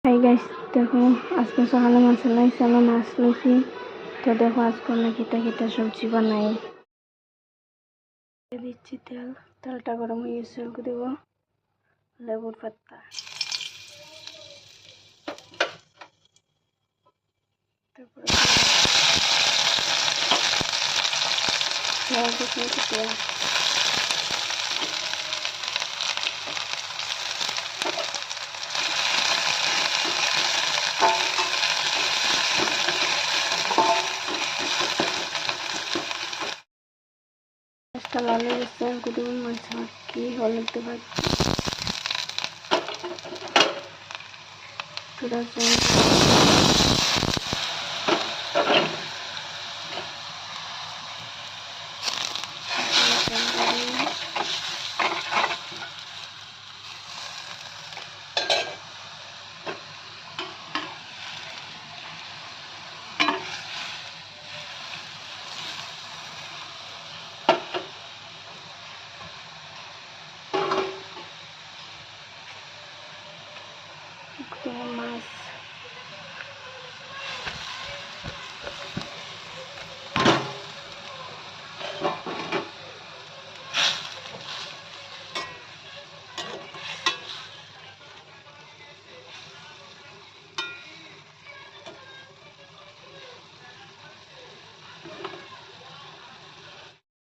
Hi guys, দেখো আজকে সকালে মাছ লাইছি, আমি মাছ লইছি। তো দেখো আজকে অনেক কিটা সবজি বানাই। দিচ্ছি তেলটা গরম হয়ে গেছে, দেব লেবুর পাতা, তারপরে মাছটা লাল হয়ে গেছে, দেবো মাছ কি হলুদ দেবো, মাছ